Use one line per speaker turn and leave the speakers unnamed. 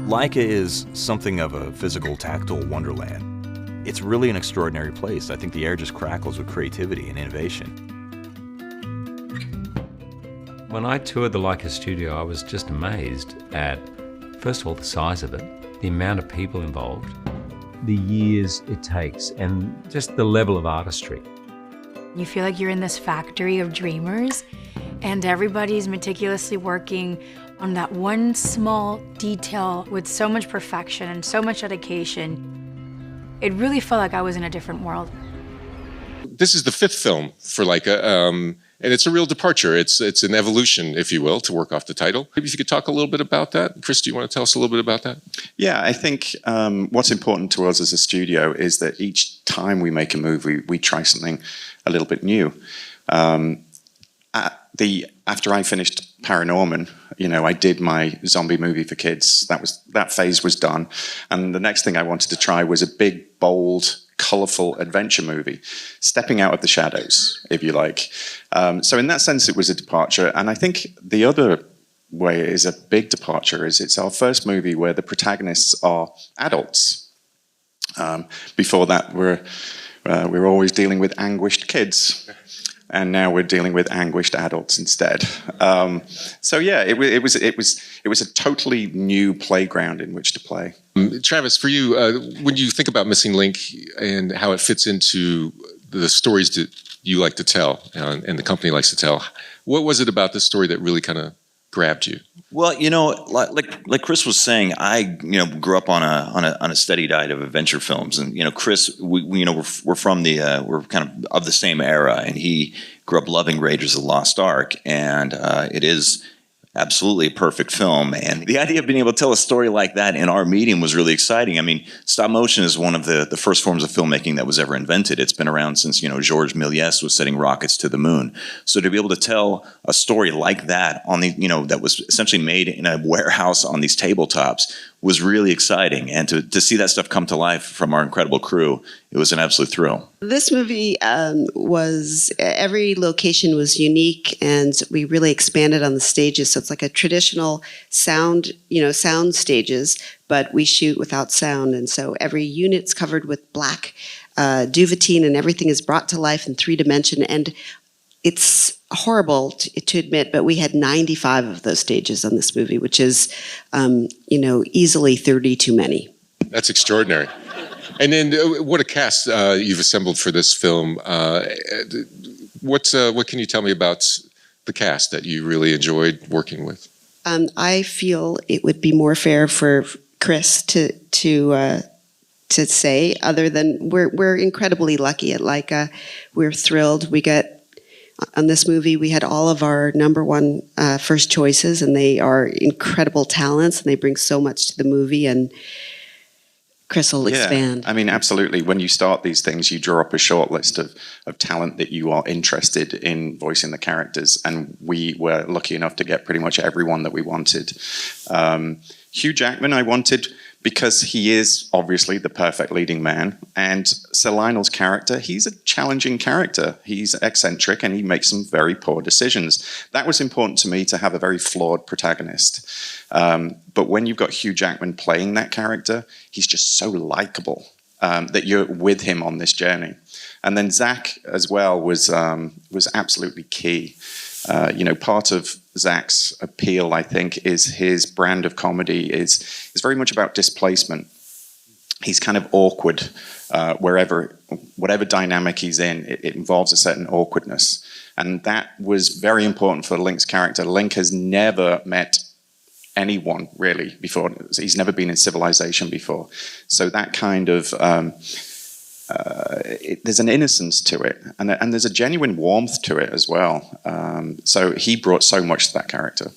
Laika is something of a physical, tactile wonderland. It's really an extraordinary place. I think the air just crackles with creativity and innovation.
When I toured the Laika studio, I was just amazed at, first of all, the size of it, the amount of people involved, the years it takes, and just the level of artistry.
You feel like you're in this factory of dreamers, and everybody's meticulously working on that one small detail with so much perfection and so much dedication. It really felt like I was in a different world.
This is the fifth film for Laika, and it's a real departure. It's an evolution, if you will, to work off the title. Maybe if you could talk a little bit about that. Chris, do you want to tell us a little bit about that?
Yeah, I think what's important to us as a studio is that each time we make a movie, we try something a little bit new. After I finished Paranorman, I did my zombie movie for kids. That phase was done, and the next thing I wanted to try was a big, bold, colorful adventure movie, stepping out of the shadows, if you like. So in that sense, it was a departure, and I think the other way it is a big departure is it's our first movie where the protagonists are adults. Before that, we're always dealing with anguished kids. And now we're dealing with anguished adults instead. So yeah, it was a totally new playground in which to play.
Travis, for you, when you think about Missing Link and how it fits into the stories that you like to tell and the company likes to tell, what was it about this story that really kind of grabbed you?
Well, like Chris was saying, I grew up on a steady diet of adventure films, and Chris, we're from we're kind of the same era, and he grew up loving Raiders of the Lost Ark, and it is absolutely a perfect film. And the idea of being able to tell a story like that in our medium was really exciting. I mean, stop motion is one of the first forms of filmmaking that was ever invented. It's been around since, Georges Méliès was sending rockets to the moon. So to be able to tell a story like that on that was essentially made in a warehouse on these tabletops was really exciting. And to see that stuff come to life from our incredible crew, it was an absolute thrill.
This movie every location was unique, and we really expanded on the stages. So it's like a traditional sound stages, but we shoot without sound. And so every unit's covered with black duvetine, and everything is brought to life in 3D. And it's horrible to admit, but we had 95 of those stages on this movie, which is, easily 30 too many.
That's extraordinary. And then what a cast you've assembled for this film. What can you tell me about the cast that you really enjoyed working with?
I feel it would be more fair for Chris to say, other than we're incredibly lucky at Laika. We're thrilled. On this movie, we had all of our number one first choices, and they are incredible talents, and they bring so much to the movie. And Chris will expand.
I mean, absolutely. When you start these things, you draw up a short list of talent that you are interested in voicing the characters, and we were lucky enough to get pretty much everyone that we wanted. Hugh Jackman I wanted because he is obviously the perfect leading man, and Sir Lionel's character, he's a challenging character. He's eccentric and he makes some very poor decisions. That was important to me, to have a very flawed protagonist. But when you've got Hugh Jackman playing that character, he's just so likable that you're with him on this journey. And then Zach as well was absolutely key. Part of Zach's appeal, I think, is his brand of comedy is very much about displacement. He's kind of awkward whatever dynamic he's in, it involves a certain awkwardness. And that was very important for Link's character. Link has never met anyone, really, before. He's never been in civilization before. So that kind of... there's an innocence to it, and there's a genuine warmth to it as well. So he brought so much to that character.